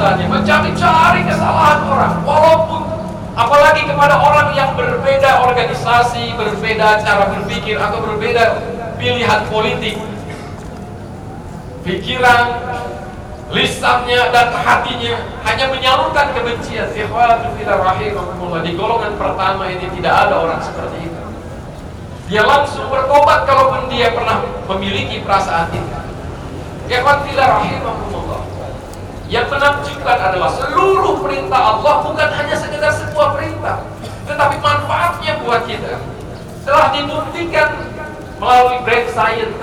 misalnya mencari-cari kesalahan orang, walaupun apalagi kepada orang yang berbeda organisasi, berbeda cara berpikir atau berbeda pilihan politik, pikiran, lisannya dan hatinya hanya menyalurkan kebencian. Ikhwanu fillah rahimakumullah, di golongan pertama ini tidak ada orang seperti itu. Dia langsung bertobat kalaupun dia pernah memiliki perasaan itu. Ikhwanu fillah rahimakumullah, yang menakjubkan adalah seluruh perintah Allah bukan hanya sekedar sebuah perintah, tetapi manfaatnya buat kita telah dibuktikan melalui brain science.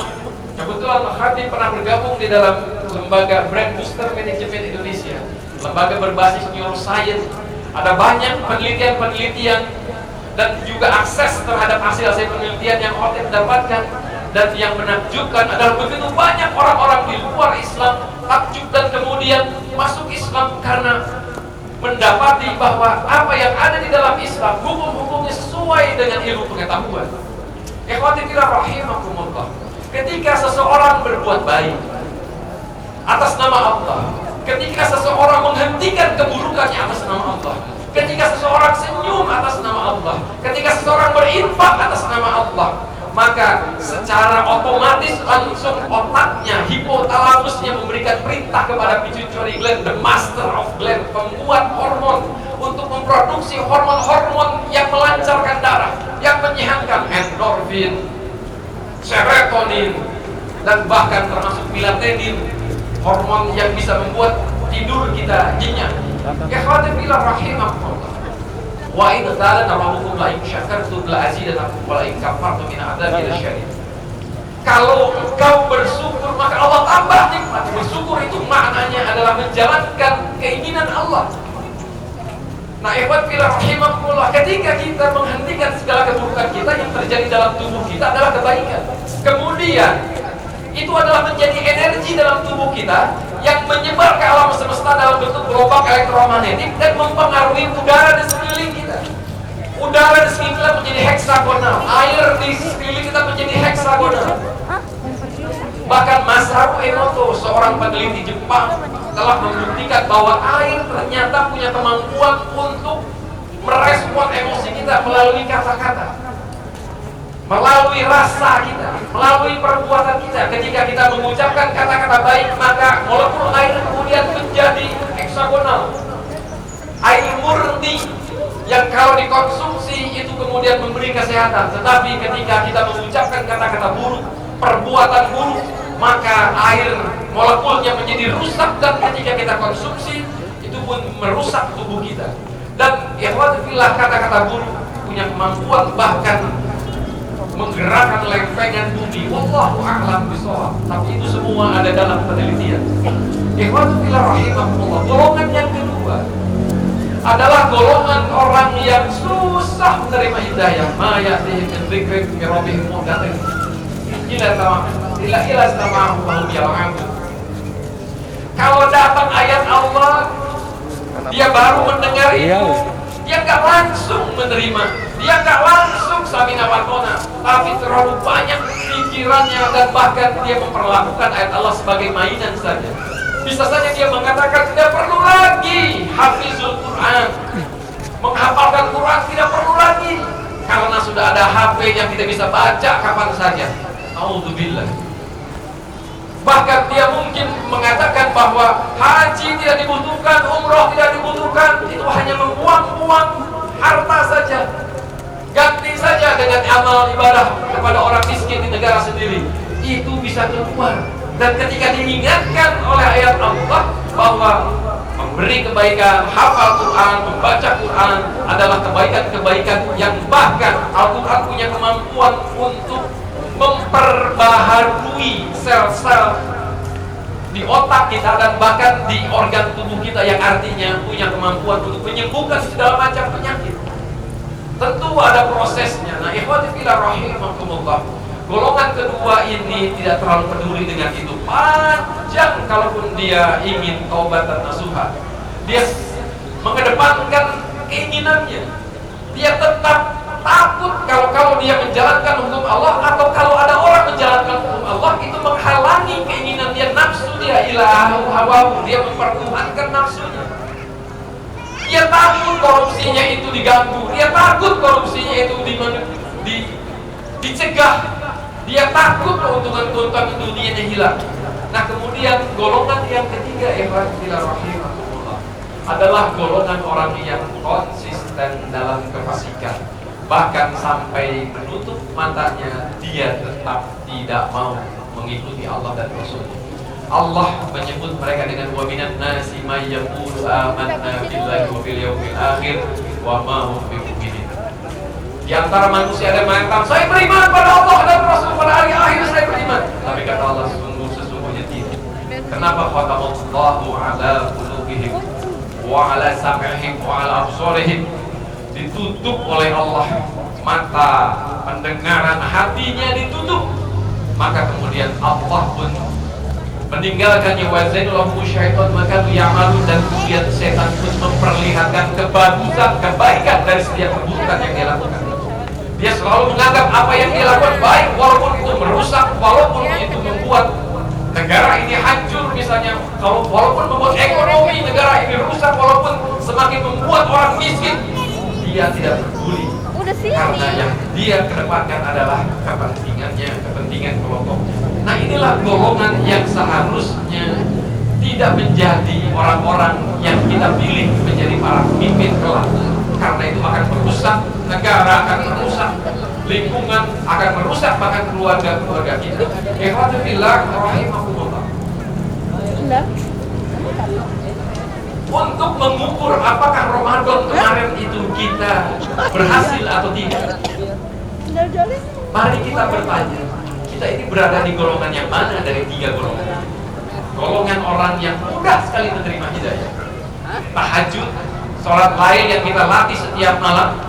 Kebetulan Khatib pernah bergabung di dalam lembaga Brain Booster Management Indonesia, lembaga berbasis neuroscience. Ada banyak penelitian-penelitian dan juga akses terhadap hasil-hasil penelitian yang Khatib dapatkan. Dan yang menakjubkan adalah begitu banyak orang-orang di luar Islam takjub dan kemudian masuk Islam karena mendapati bahwa apa yang ada di dalam Islam hukum-hukumnya sesuai dengan ilmu pengetahuan. Ikhwati fillah rahimakumullah, ketika seseorang berbuat baik atas nama Allah, ketika seseorang menghentikan keburukannya atas nama Allah, ketika seseorang senyum atas nama Allah, ketika seseorang berinfak atas nama Allah, maka secara otomatis langsung otaknya, hipotalamusnya memberikan perintah kepada pituitary gland, the master of gland, pembuat hormon, untuk memproduksi hormon-hormon yang melancarkan darah, yang menyehatkan, endorfin, serotonin, dan bahkan termasuk melatonin, hormon yang bisa membuat tidur kita nyenyak. Ikhwati fillah rahimakumullah, wa in dzalana rabbukum la in syakartum la azidannakum wa la in kafartum min adzabi lasyadid. Kalau engkau bersyukur maka Allah tambah nikmat. Bersyukur itu maknanya adalah menjalankan keinginan Allah. Nah, ikhwan fillah rahimakumullah, ketika kita menghentikan segala keburukan kita, yang terjadi dalam tubuh kita adalah kebaikan. Kemudian itu adalah menjadi energi dalam tubuh kita yang menyebar ke alam semesta dalam bentuk gelombang elektromagnetik dan mempengaruhi udara di sekeliling kita. Udara di sekeliling kita menjadi heksagonal, air di sekeliling kita menjadi heksagonal. Bahkan Masaru Emoto, seorang peneliti Jepang, telah membuktikan bahwa air ternyata punya kemampuan untuk merespon emosi kita melalui kata-kata, melalui rasa kita, melalui perbuatan kita. Ketika kita mengucapkan kata-kata baik, maka molekul air kemudian menjadi heksagonal, air murni yang kalau dikonsumsi itu kemudian memberi kesehatan. Tetapi ketika kita mengucapkan kata-kata buruk, perbuatan buruk, maka air molekulnya menjadi rusak, dan ketika kita konsumsi itu pun merusak tubuh kita. Dan ikhwati fillah, kata-kata buruk punya kemampuan bahkan menggerakkan lempengan bumi. Wallahu a'lam bishawab. Tapi itu semua ada dalam penelitian. Ikhwati fillah rahimakumullah, golongan yang kedua adalah golongan orang yang susah menerima hidayah. Ma ya'tihim min dzikrin min rabbihim muhdatsin illa istama'ahu wa hum yal'abun. Kalau datang ayat Allah, dia baru mendengar itu, dia nggak langsung menerima, dia nggak langsung samina wa ta'na, tapi terlalu banyak pikirannya dan bahkan dia memperlakukan ayat Allah sebagai mainan saja. Bisa saja dia mengatakan tidak perlu lagi hafizul Quran, menghafalkan Quran tidak perlu lagi karena sudah ada HP yang kita bisa baca kapan saja. A'udzubillah. Bahkan dia mungkin mengatakan bahwa haji tidak dibutuhkan, umroh tidak dibutuhkan, itu hanya membuang-buang harta saja. Ganti saja dengan amal ibadah kepada orang miskin di negara sendiri, itu bisa keluar. Dan ketika diingatkan oleh ayat Allah bahwa memberi kebaikan, hafal Quran, membaca Quran adalah kebaikan-kebaikan yang bahkan Al-Quran punya kemampuan untuk memperbaharui sel-sel di otak kita dan bahkan di organ tubuh kita, yang artinya punya kemampuan untuk menyembuhkan segala macam penyakit. Tentu ada prosesnya. Nah, ikhwati fillah rahimakumullah, golongan kedua ini tidak terlalu peduli dengan itu. Panjang kalaupun dia ingin taubat dan nasuha, dia mengedepankan keinginannya. Dia tetap takut kalau dia menjalankan hukum Allah, atau kalau ada orang menjalankan hukum Allah itu menghalangi keinginan dia, nafsu dia ilahu hawahu, dia mempertuhankan nafsunya. Dia takut korupsinya itu diganggu, dia takut korupsinya itu dicegah, dia takut keuntungan-keuntungan dunianya hilang. Nah kemudian golongan yang ketiga, rahimahullah, adalah golongan orang yang konsisten dalam kefasikan, bahkan sampai menutup matanya, dia tetap tidak mau mengikuti Allah dan Rasul. Allah menyebut mereka dengan wa minan nasi may yaqulu amanna billahi wa bil yaumil akhir wa ma hum bimu'minin. Di antara manusia ada yang mengatakan saya beriman pada Allah dan Rasul, pada hari akhir saya beriman. Tapi kata Allah sesungguhnya tidak. Kenapa? Khatamallahu ala qulubihim wa ala sam'ihim wa ala absarihim. Ditutup oleh Allah mata pendengaran, hatinya ditutup. Maka kemudian Allah pun meninggalkannya, wa zainallahu syaitan maka ya'malun, dan kemudian setan pun memperlihatkan kebagusan, kebaikan dari setiap keburukan yang dia lakukan. Dia selalu menganggap apa yang dia lakukan baik, walaupun itu merusak, walaupun itu membuat negara ini hancur misalnya, walaupun membuat ekonomi negara ini rusak, walaupun semakin membuat orang miskin, dia tidak peduli. Karena yang dia kedepankan adalah kepentingannya, kepentingan kelompok. Nah inilah golongan yang seharusnya tidak menjadi orang-orang yang kita pilih menjadi para pemimpin kelak. Karena itu akan merusak negara, akan merusak lingkungan, akan merusak bahkan keluarga-keluarga kita. Ikhwatu fillah rahimakumullah. Untuk mengukur apakah Ramadan kemarin itu kita berhasil atau tidak, mari kita bertanya, kita ini berada di golongan yang mana dari tiga golongan? Golongan orang yang mudah sekali menerima hidayah, tahajud, sholat lain yang kita latih setiap malam,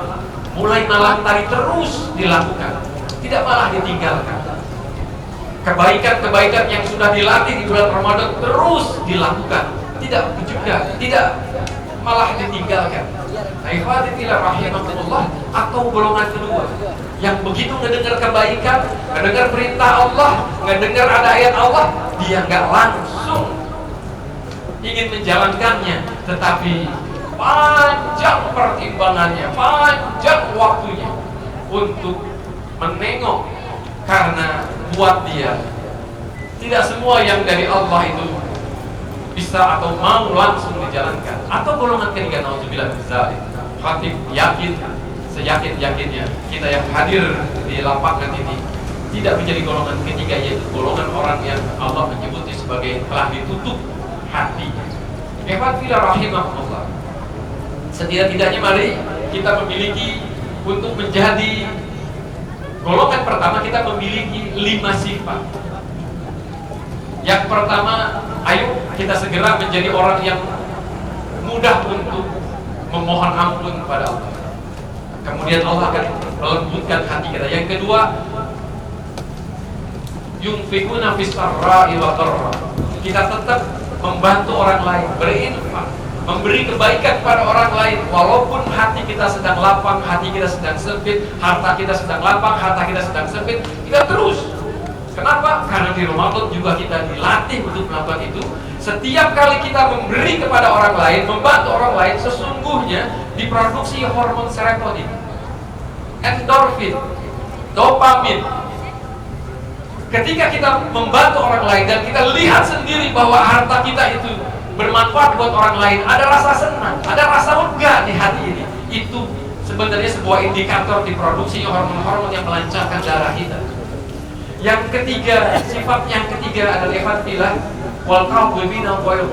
mulai malam tadi terus dilakukan, tidak malah ditinggalkan. Kebaikan-kebaikan yang sudah dilatih di bulan Ramadan terus dilakukan, tidak malah ditinggalkan. Nah, ikhwati fillah rahimahullah, atau golongan kedua yang begitu mendengar kebaikan, mendengar perintah Allah, mendengar ada ayat Allah, dia nggak langsung ingin menjalankannya, tetapi panjang pertimbangannya, panjang waktunya untuk menengok, karena buat dia tidak semua yang dari Allah itu bisa atau mau langsung dijalankan. Atau golongan ketiga, naudzubillah min dzalik, khatib yakin seyakin-yakinnya kita yang hadir di lapangan ini tidak menjadi golongan ketiga, yaitu golongan orang yang Allah menyebutnya sebagai telah ditutup hatinya. Ikhwatillah rahimahullah, setidak-tidaknya mari kita memiliki, untuk menjadi golongan pertama kita memiliki 5 sifat. Yang pertama, ayo kita segera menjadi orang yang mudah untuk memohon ampun kepada Allah. Kemudian Allah akan melembutkan hati kita. Yang kedua, yunfikuna fis sarra'i wa dharra. Kita tetap membantu orang lain, berinfak, memberi kebaikan pada orang lain, walaupun hati kita sedang lapang, hati kita sedang sempit, harta kita sedang lapang, harta kita sedang sempit, kita terus. Kenapa? Karena di Ramadan juga kita dilatih untuk melakukan itu. Setiap kali kita memberi kepada orang lain, membantu orang lain, sesungguhnya diproduksi hormon serotonin, endorfin, dopamin. Ketika kita membantu orang lain dan kita lihat sendiri bahwa harta kita itu bermanfaat buat orang lain, ada rasa senang, ada rasa lega di hati ini. Itu sebenarnya sebuah indikator diproduksi hormon-hormon yang melancarkan darah kita. Yang ketiga, sifat yang ketiga adalah ikhtilaf wal qalbina wal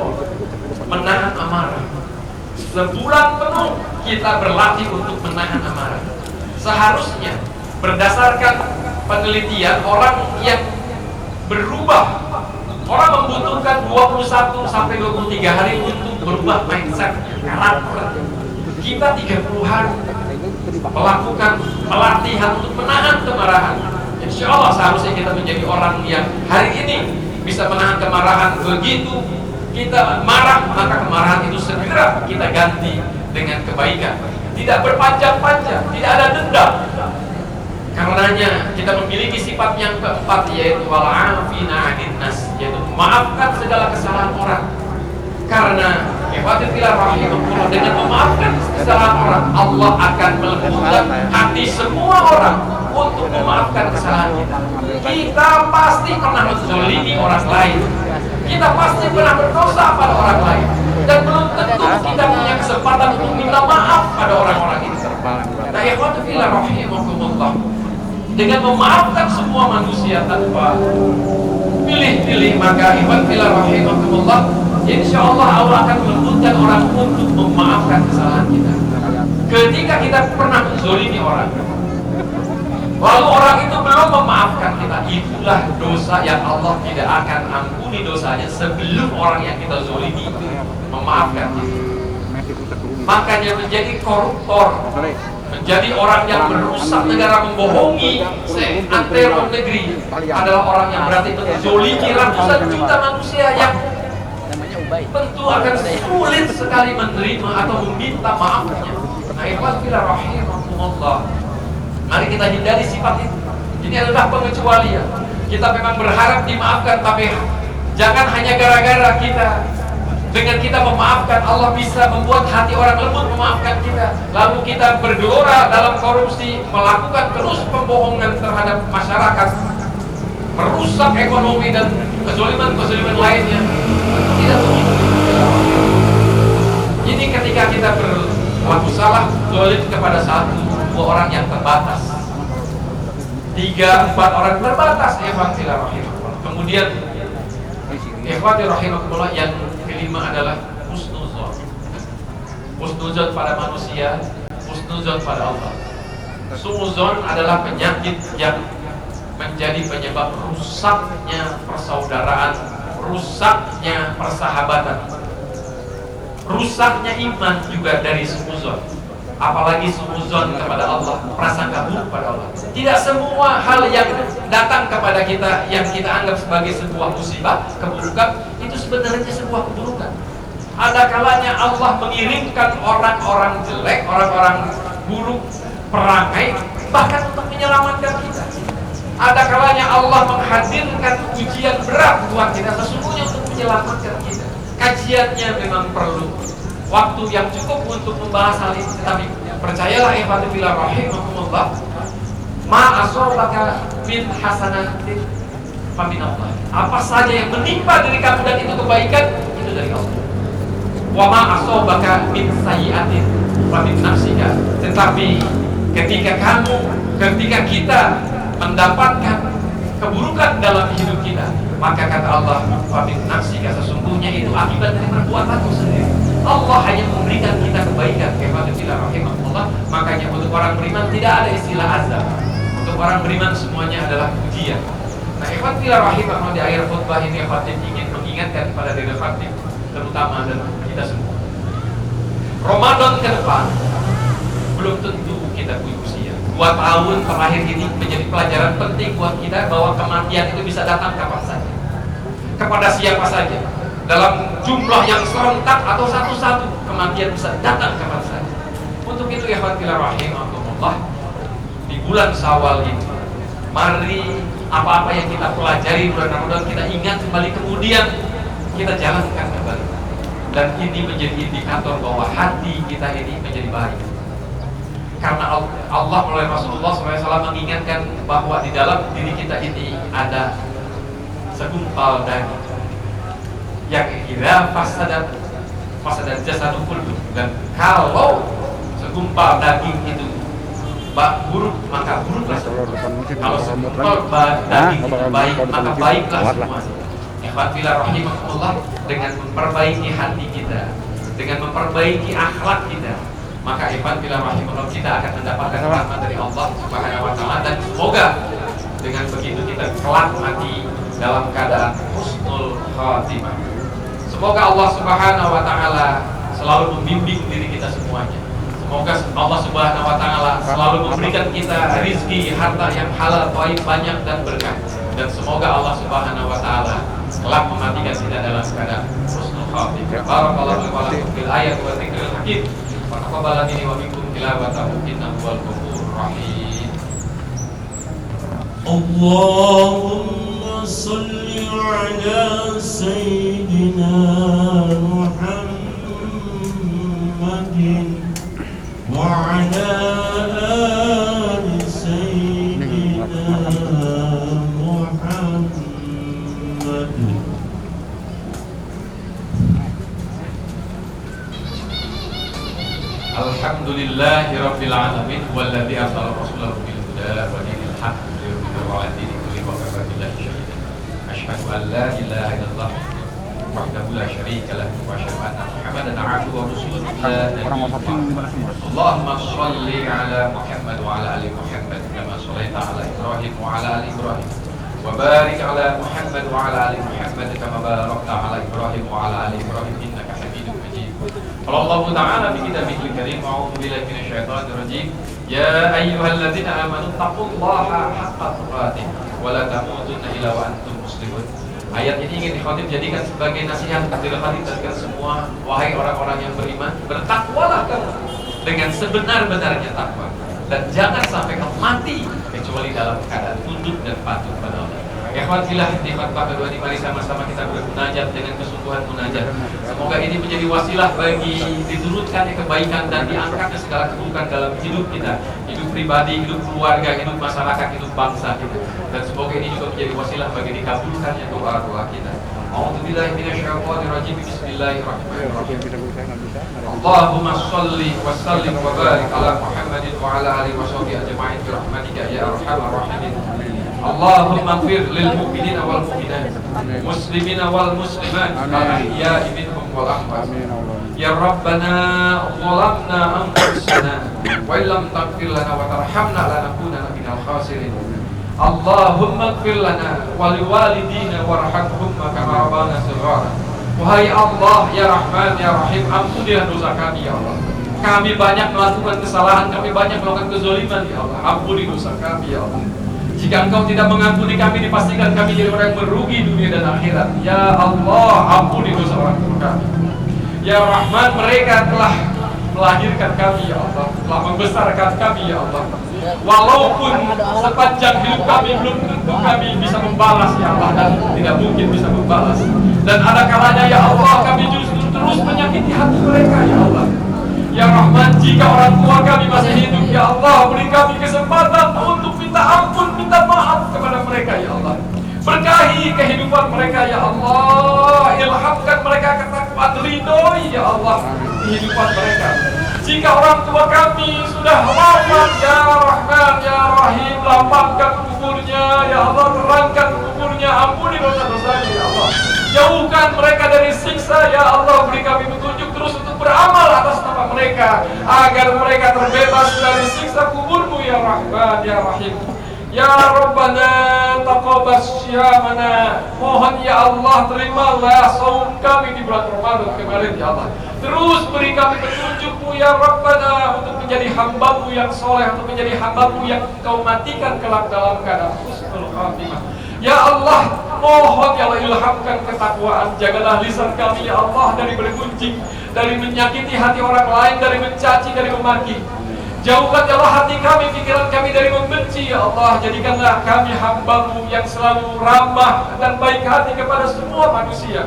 menahan amarah. Sebulan penuh kita berlatih untuk menahan amarah. Seharusnya berdasarkan penelitian, orang yang berubah, orang membutuhkan 21 sampai 23 hari untuk berubah mindset, karakter. Kita 30 hari melakukan pelatihan untuk menahan kemarahan. Insya Allah seharusnya kita menjadi orang yang hari ini bisa menahan kemarahan. Begitu kita marah, maka kemarahan itu segera kita ganti dengan kebaikan. Tidak berpanjang-panjang, tidak ada dendam. Karenanya kita memiliki sifat yang keempat, yaitu wal 'afina 'anil nas, yaitu Maafkan segala kesalahan orang. Karena dengan memaafkan kesalahan orang, Allah akan melembutkan hati semua orang untuk memaafkan kesalahan kita. Kita pasti pernah menzalimi orang lain. Kita pasti pernah berdosa pada orang lain. Dan belum tentu kita punya kesempatan untuk minta maaf pada orang-orang itu. Nah, ikhwatu fillah rahimakumullah, dengan memaafkan semua manusia tanpa pilih-pilih, maka ikhwatu fillah rahimakumullah, insya Allah Allah akan melembutkan orang untuk memaafkan kesalahan kita. Ketika kita pernah menzalimi orang, lalu orang itu belum memaafkan kita, itulah dosa yang Allah tidak akan ampuni dosanya sebelum orang yang kita zalimi memaafkan kita. Makanya menjadi koruptor, menjadi orang yang merusak negara, membohongi seantero negeri adalah orang yang berarti menzalimi ratusan juta manusia yang tentu akan sulit sekali menerima atau meminta maafnya. Nah, ikhwan fillah rahimakumullah, mari kita hindari sifat itu. Ini adalah pengecualian. Kita memang berharap dimaafkan, tapi jangan hanya gara-gara kita dengan kita memaafkan Allah bisa membuat hati orang lembut memaafkan kita, lalu kita bergelora dalam korupsi, melakukan terus pembohongan terhadap masyarakat, merusak ekonomi dan kezaliman-kezaliman lainnya. Tidak begitu. Ini ketika kita berlaku salah, zalim kepada satu dua orang yang terbatas, 3-4 orang terbatas, ikhwan fillah rahimakumullah. Kemudian ikhwan rahimakumullah, yang kelima adalah husnuzon. Husnuzon pada manusia, husnuzon pada Allah. Suuzon adalah penyakit yang menjadi penyebab rusaknya persaudaraan, rusaknya persahabatan, rusaknya iman juga dari suuzon. Apalagi suuzon kepada Allah, prasangka buruk pada Allah. Tidak semua hal yang datang kepada kita yang kita anggap sebagai sebuah musibah, keburukan, itu sebenarnya sebuah keburukan. Ada kalanya Allah mengirimkan orang-orang jelek, orang-orang buruk, perangai, bahkan untuk menyelamatkan kita. Ada kalanya Allah menghadirkan ujian berat buat kita, sesungguhnya untuk menyelamatkan kita. Kajiannya memang perlu waktu yang cukup untuk membahas hal ini, tetapi percayalah ikhwati fillah rahimakumullah, ma asabaka min hasanatin fa min Allah. Apa saja yang menimpa diri kamu dan itu kebaikan, itu dari Allah. Wa ma asabaka min sayyi'atin fa min nafsika. Tetapi ketika kita mendapatkan keburukan dalam hidup kita, maka kata Allah, fa min nafsika, sesungguhnya itu akibat dari perbuatanmu sendiri. Allah hanya memberikan kita kebaikan. Rahimahullah. Makanya untuk orang beriman tidak ada istilah azab. Untuk orang beriman semuanya adalah ujian. Nah, ikhwan fillah rahimahullah, di akhir khutbah ini khatib ingin mengingatkan kepada diri khatib terutama dan kita semua. Ramadan ke depan belum tentu kita punya usia. 2 tahun terakhir ini menjadi pelajaran penting buat kita bahwa kematian itu bisa datang kapan saja, kepada siapa saja, dalam jumlah yang serentak atau satu-satu. Kematian bisa datang kapan saja. Untuk itu ya ikhwatillah rahimahumullah, di bulan Syawal ini, mari apa-apa yang kita pelajari bulan Ramadan kita ingat kembali, kemudian kita jalankan kembali. Dan ini menjadi indikator bahwa hati kita ini menjadi baik. Karena Allah melalui Rasulullah SAW mengingatkan bahwa di dalam diri kita ini ada segumpal daging yang kira fasadat jasadul kullu, dan kalau segumpal daging itu buruk maka buruklah semua. Kalau segumpal daging itu baik maka baiklah semua. Ikhwan fillah rahimahullah, dengan memperbaiki hati kita, dengan memperbaiki akhlak kita, maka ikhwan fillah rahimahullah kita akan mendapatkan rahmat dari Allah Subhanahu wa taala, dan semoga dengan begitu kita kelak mati dalam keadaan husnul khatimah. Semoga Allah Subhanahu wa taala selalu membimbing diri kita semuanya. Semoga Allah Subhanahu wa taala selalu memberikan kita rezeki harta yang halal, baik, banyak dan berkah. Dan semoga Allah Subhanahu wa taala kelak mematikan kita dalam keadaan husnul khatimah. Barakallahu wa lakum fil ayati wa dzikril hakim. Wa taqabbal minni wa minkum tilawatahu innahu wal ghafurur rahim. Allahumma صل على سيدنا محمد وعلى آل سيدنا محمد. Alhamdulillahi Rabbil Alamin Walladhi arsala rasulahu bil huda wa dinil haqq liyudhhirahu 'ala dini kullihi wa kafa billahi shahidan. Asyhadu an la ilaha illallah wahdahu la syarika lahu wa asyhadu anna Muhammadan 'abduhu wa rasuluhu. Allahumma shalli 'ala Muhammad wa 'ala ali Muhammad kama shallaita 'ala Ibrahim wa 'ala ali Ibrahim wa barik 'ala Muhammad wa 'ala ali Muhammad kama barakta 'ala Ibrahim wa 'ala ali Ibrahim innaka Hamidum Majid. Allah Ta'ala fi kitabihil karim a'udzu billahi minasyaitonir rajim ya ayyuhalladzina amanu taqullaha haqqa tuqatih wa la tamutunna illa wa antum muslimun. Ayat ini ingin dikhotib jadikan sebagai nasihat kepada kalian semua, wahai orang-orang yang beriman, bertakwalah kamu dengan sebenar-benarnya takwa dan jangan sampai kamu mati kecuali dalam keadaan tunduk dan patuh pada Allah. Ikhwan fillah, nikmat pada dua ini, mari sama-sama kita bermunajat dengan kesungguhan munajat. Semoga ini menjadi wasilah bagi diturunkannya kebaikan dan diangkatnya segala keburukan dalam hidup kita, hidup pribadi, hidup keluarga, hidup masyarakat, hidup bangsa kita. Dan semoga ini juga menjadi wasilah bagi dikabulkannya doa-doa kita. A'udzubillahi minasyaitonir rajim. Bismillahirrahmanirrahim. Allahumma shalli wa sallim wa barik ala Muhammadin wa ala alihi wa sahbihi ajma'in bi rahmatika ya arhamar rahimin. Allahumma ighfir lil mu'minina wal mu'minat, muslimina wal muslimat, al-ahya'i minhum wal amwat. Ya Rabbana zalamna anfusana wa illam taghfir lana wa tarhamna lanakunanna minal khasirin. Allahumma ighfir lana wa liwalidina warhamhum kama rabbana shighara. Wahai Allah, ya Rahman, ya Rahim, ampunilah dosa kami ya Allah. Kami banyak melakukan kesalahan, kami banyak melakukan kezaliman ya Allah. Ampuni dosa kami ya Allah. Jika Engkau tidak mengampuni kami, dipastikan kami jadi orang yang merugi dunia dan akhirat. Ya Allah, ampuni dosa orang tua kami. Ya Rahman, mereka telah melahirkan kami ya Allah, telah membesarkan kami ya Allah. Walaupun sepanjang hidup kami belum tentu kami bisa membalas ya Allah, dan tidak mungkin bisa membalas. Dan ada kalanya ya Allah kami justru terus menyakiti hati mereka ya Allah. Ya Rahman, jika orang tua kami masih hidup ya Allah, beri kami kesempatan untuk minta ampun, minta maaf kepada mereka ya Allah. Berkahi kehidupan mereka ya Allah. Ilhamkan mereka ketakwaan, ridhoi ya Allah kehidupan mereka. Jika orang tua kami sudah wafat ya Rahman, ya Rahim, lapangkan kuburnya ya Allah, terangkan kuburnya, ampuni dosa-dosanya ya Allah. Jauhkan mereka dari siksa ya Allah, beri kami petunjuk terus untuk beramal atas nama mereka agar mereka terbebas dari siksa kuburmu ya Rahman, ya Rahim. Ya Rabbana taqabbal syiyamana. Mohon ya Allah, terimalah saum kami di bulan Ramadan kemarin ya Allah. Terus beri kami petunjuk-Mu ya Rabbana untuk menjadi hamba-Mu yang soleh, untuk menjadi hamba-Mu yang Engkau matikan kelak dalam keadaan husnul khatimah. Ya Allah, mohon ya Allah, ilhamkan ketakwaan, jagalah lisan kami ya Allah dari bergunjing, dari menyakiti hati orang lain, dari mencaci, dari memaki. Jauhkan ya Allah hati kami, pikiran kami dari membenci ya Allah. Jadikanlah kami hamba-Mu yang selalu ramah dan baik hati kepada semua manusia.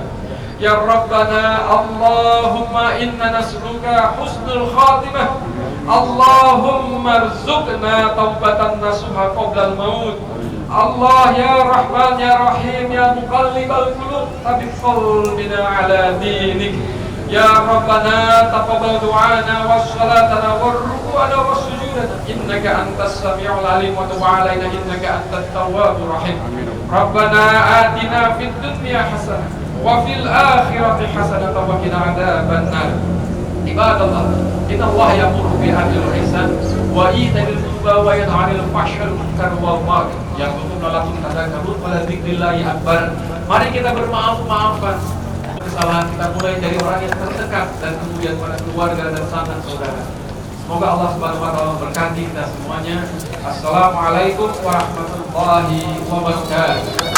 Ya Rabbana, Allahumma inna nas'aluka husnul khatimah. Allahumma rzuqna taubatan nasuha qabla al-maut. Allah ya Rahman, ya Rahim, ya muqallibal qulub, tsabbit qalbina ala dinik. Ya Rabbana taqabbal du'ana was salatana war ruku'ana was sujudana innaka antas samiul alim wa tub 'alaina innaka antat tawwabur rahim. Rabbana atina fid dunya hasanah wa fil akhirati hasanah wa qina adzabannar. Ibadallah, inna Allah ya'muru bil 'adli wal ihsan wa itaa'il qurba wa yanha 'anil fahsya'i wal munkari wal baghi ya'muru bil 'adli wa dzikrillahi akbar. Mari kita bermaaf-maafan kesalahan kita, mulai dari orang yang terdekat dan kemudian pada keluarga dan sanak saudara. Semoga Allah Subhanahu wa taala memberkati kita semuanya. Assalamualaikum warahmatullahi wabarakatuh.